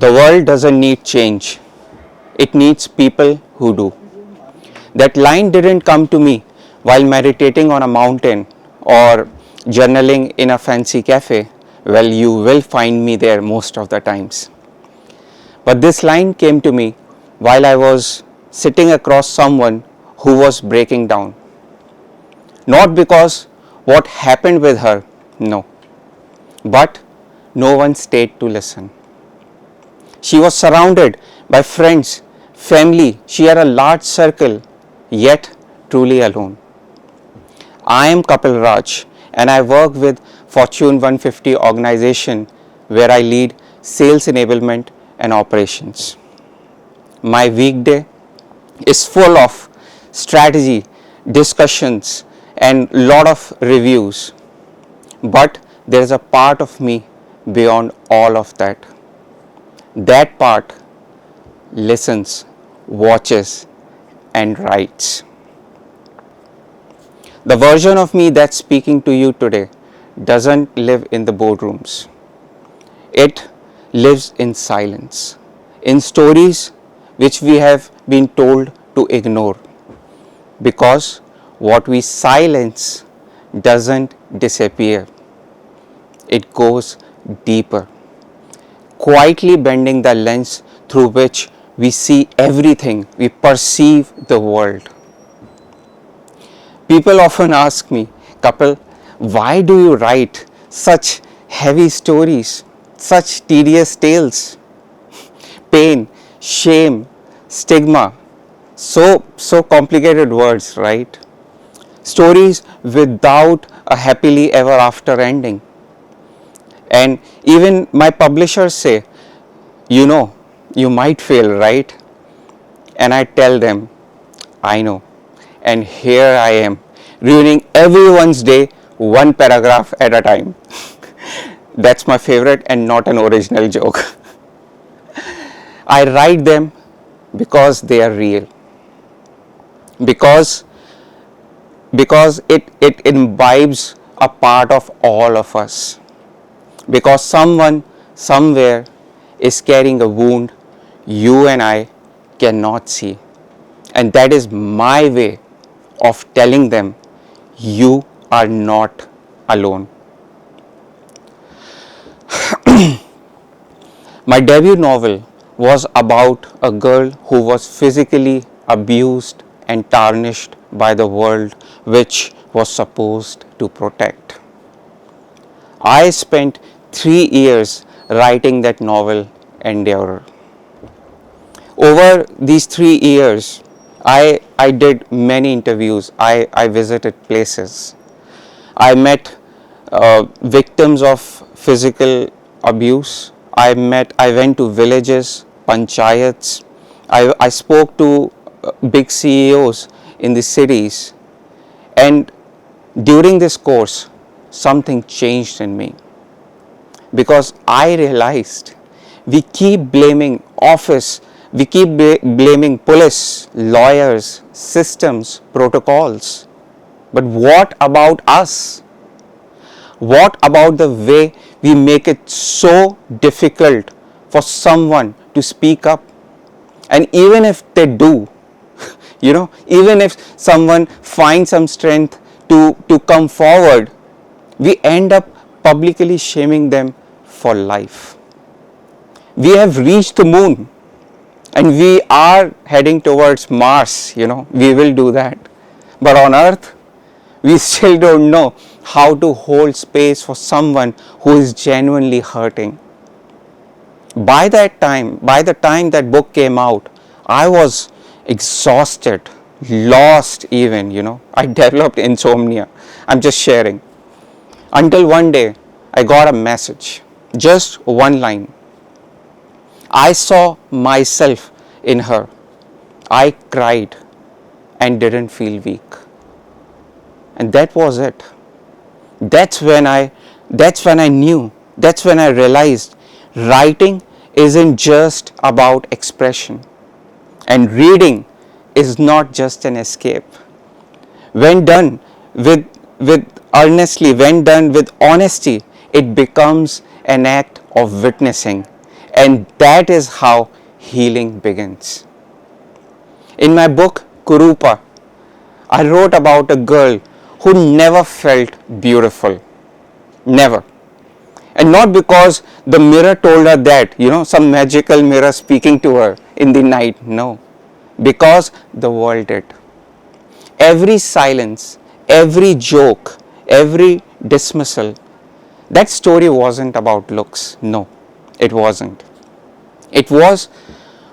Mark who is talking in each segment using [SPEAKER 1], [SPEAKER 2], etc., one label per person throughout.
[SPEAKER 1] The world doesn't need change. It needs people who do. That line didn't come to me while meditating on a mountain or journaling in a fancy cafe. Well, you will find me there most of the times. But this line came to me while I was sitting across someone who was breaking down. Not because what happened with her, no, but no one stayed to listen. She was surrounded by friends, family, she had a large circle, yet truly alone. I am Kapil Raj and I work with Fortune 150 organization where I lead sales enablement and operations. My weekday is full of strategy, discussions and lot of reviews. But there is a part of me beyond all of that. That part listens, watches and writes. The version of me that's speaking to you today doesn't live in the boardrooms. It lives in silence, in stories which we have been told to ignore. Because what we silence doesn't disappear, it goes deeper, quietly bending the lens through which we see everything, we perceive the world. People often ask me, Kapil, why do you write such heavy stories, such tedious tales? Pain, shame, stigma, so complicated words, right? Stories without a happily ever after ending. And even my publishers say, you might fail, right? And I tell them, I know. And here I am, ruining everyone's day one paragraph at a time. That's my favorite and not an original joke. I write them because they are real. Because it imbibes a part of all of us. Because someone somewhere is carrying a wound you and I cannot see. And that is my way of telling them you are not alone. My debut novel was about a girl who was physically abused and tarnished by the world which was supposed to protect. I spent 3 years writing that novel, Endurer. Over these 3 years, I did many interviews. I visited places. I met victims of physical abuse. I went to villages, panchayats. I spoke to big CEOs in the cities. And during this course, something changed in me. Because I realized we keep blaming office, we keep blaming police, lawyers, systems, protocols. But what about us? What about the way we make it so difficult for someone to speak up? And even if they do, even if someone finds some strength to come forward, we end up publicly shaming them for life. We have reached the moon and we are heading towards Mars, we will do that. But on Earth, we still don't know how to hold space for someone who is genuinely hurting. By the time that book came out, I was exhausted, lost even, I developed insomnia. I'm just sharing. Until one day, I got a message, just one line. I saw myself in her. I cried and didn't feel weak. And that was it. That's when I knew, that's when I realized writing isn't just about expression. And reading is not just an escape. When done with earnestly, when done with honesty, it becomes an act of witnessing. And that is how healing begins. In my book, Kurupa, I wrote about a girl who never felt beautiful. Never. And not because the mirror told her that, some magical mirror speaking to her in the night. No. Because the world did. Every silence, every joke, every dismissal, that story wasn't about looks. No, it wasn't. It was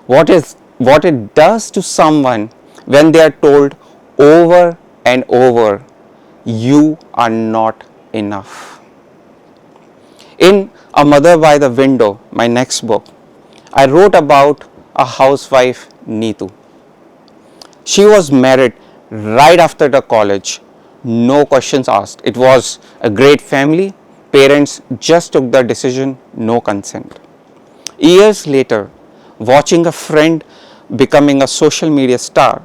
[SPEAKER 1] what it does to someone when they are told over and over, you are not enough. In A Mother by the Window, my next book, I wrote about a housewife, Neetu. She was married right after the college, no questions asked. It was a great family. Parents just took the decision, no consent. Years later, watching a friend becoming a social media star,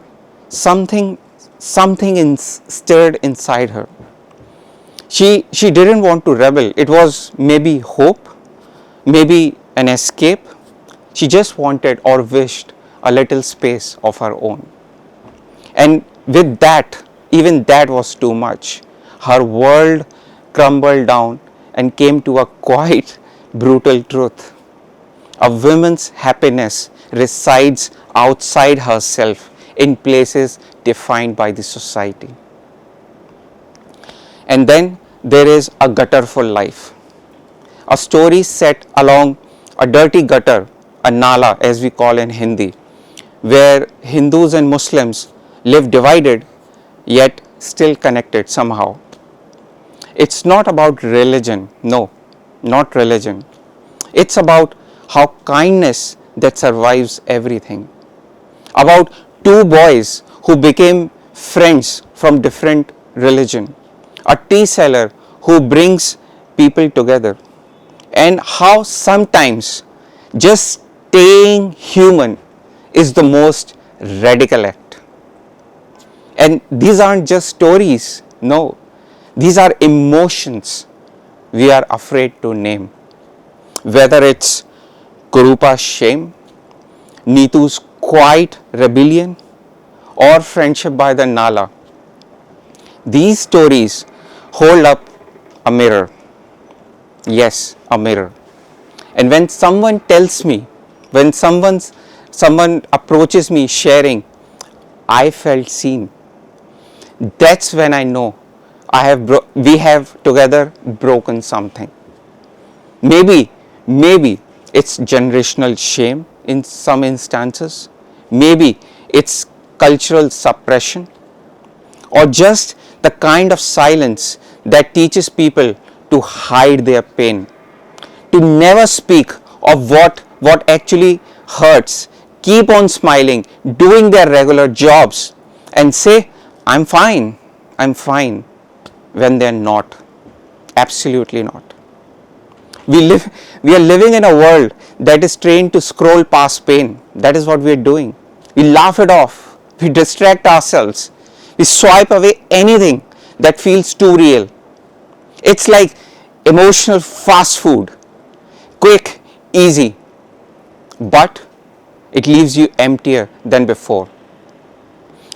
[SPEAKER 1] something stirred inside her. She didn't want to rebel. It was maybe hope, maybe an escape. She just wanted or wished a little space of her own. And with that, even that was too much. Her world crumbled down and came to a quite brutal truth. A woman's happiness resides outside herself in places defined by the society. And then there is A Gutterful Life, a story set along a dirty gutter, a nala as we call in Hindi, where Hindus and Muslims live divided yet still connected somehow. It's not about religion, no, not religion. It's about how kindness that survives everything. About two boys who became friends from different religion. A tea seller who brings people together. And how sometimes just staying human is the most radical act. And these aren't just stories, no. These are emotions we are afraid to name. Whether it's Kurupa's shame, Neetu's quiet rebellion, or Friendship by the Nala. These stories hold up a mirror. Yes, a mirror. And when someone tells me, when someone approaches me sharing, I felt seen, that's when I know we have together broken something. Maybe it's generational shame in some instances. Maybe it's cultural suppression, or just the kind of silence that teaches people to hide their pain, to never speak of what actually hurts, keep on smiling, doing their regular jobs, and say, I'm fine, when they're not. Absolutely not. We are living in a world that is trained to scroll past pain. That is what we are doing. We laugh it off. We distract ourselves. We swipe away anything that feels too real. It's like emotional fast food. Quick, easy. But it leaves you emptier than before.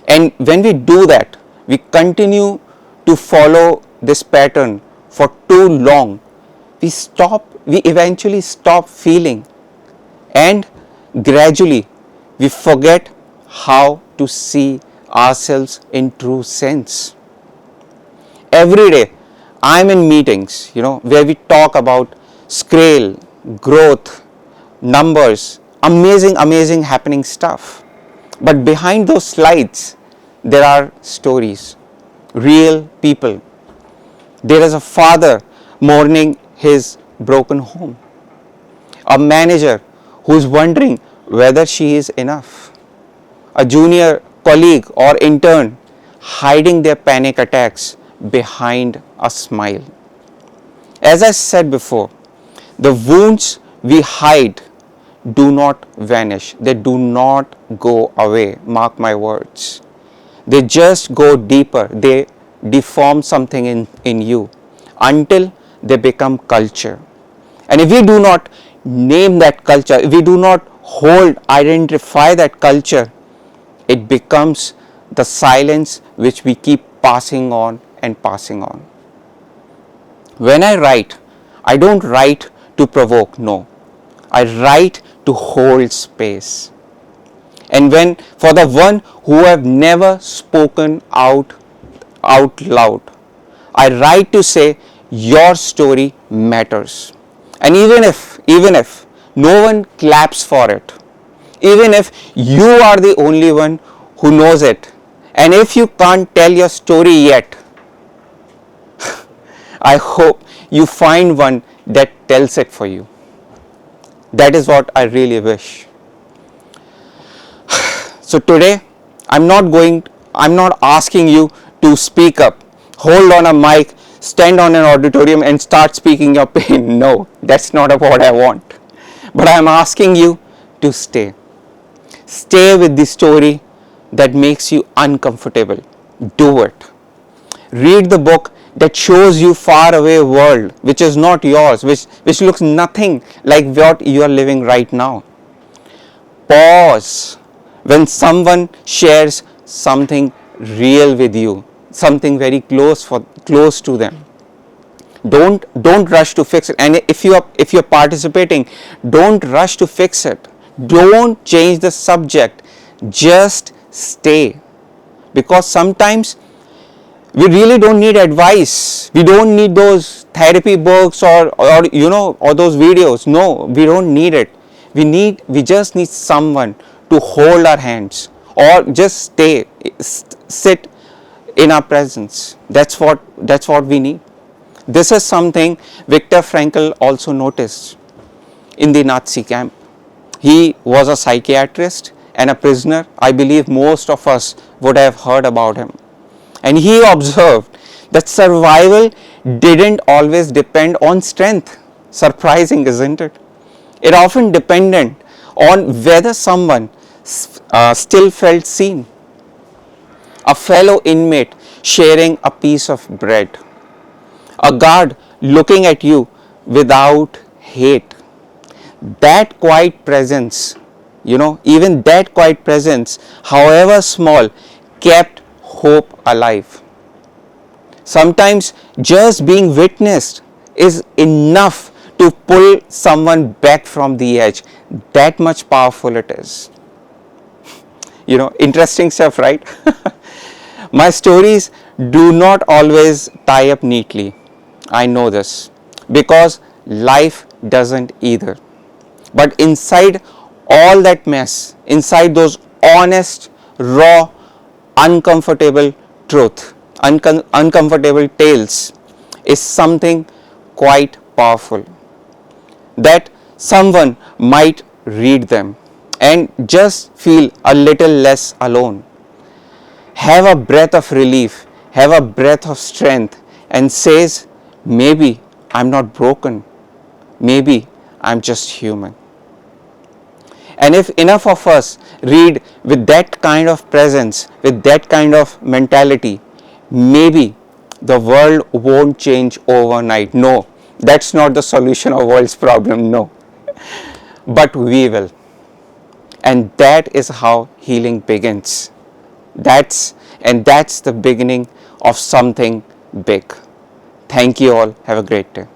[SPEAKER 1] And when we do that, we continue to follow this pattern for too long. We eventually stop feeling, and gradually we forget how to see ourselves in true sense. Every day I'm in meetings, where we talk about scale, growth, numbers, amazing happening stuff. But behind those slides, there are stories, real people. There is a father mourning his broken home, a manager who's wondering whether she is enough, a junior colleague or intern hiding their panic attacks behind a smile. As I said before, the wounds we hide do not vanish, they do not go away, mark my words. They just go deeper, they deform something in you until they become culture. And if we do not name that culture, if we do not identify that culture, it becomes the silence which we keep passing on and passing on. When I write, I don't write to provoke, no. I write to hold space. And when for the one who have never spoken out loud, I write to say your story matters. And even if no one claps for it, even if you are the only one who knows it, and if you can't tell your story yet, I hope you find one that tells it for you. That is what I really wish. So today, I'm not asking you to speak up, hold on a mic, stand on an auditorium and start speaking your pain. No, that's not what I want. But I'm asking you to stay. Stay with the story that makes you uncomfortable. Do it. Read the book that shows you far away world which is not yours, which looks nothing like what you are living right now. Pause when someone shares something real with you, something very close to them. Don't rush to fix it. And if you're participating, don't rush to fix it. Don't change the subject. Just stay. Because sometimes we really don't need advice. We don't need those therapy books or those videos. No, we don't need it. We just need someone to hold our hands or just sit in our presence. That's what we need. This is something Viktor Frankl also noticed in the Nazi camp. He was a psychiatrist and a prisoner. I believe most of us would have heard about him. And he observed that survival didn't always depend on strength. Surprising, isn't it? It often depended on whether someone still felt seen. A fellow inmate sharing a piece of bread. A guard looking at you without hate. That quiet presence, even that quiet presence, however small, kept hope alive. Sometimes just being witnessed is enough to pull someone back from the edge. That much powerful it is. Interesting stuff, right? My stories do not always tie up neatly. I know this because life doesn't either. But inside all that mess, inside those honest, raw, uncomfortable truth, uncomfortable tales, is something quite powerful. That someone might read them and just feel a little less alone. Have a breath of relief, have a breath of strength, and says, maybe I'm not broken, maybe I'm just human. And if enough of us read with that kind of presence, with that kind of mentality, maybe the world won't change overnight. No, that's not the solution of world's problem, no. But we will. And that is how healing begins. That's the beginning of something big. Thank you all. Have a great day.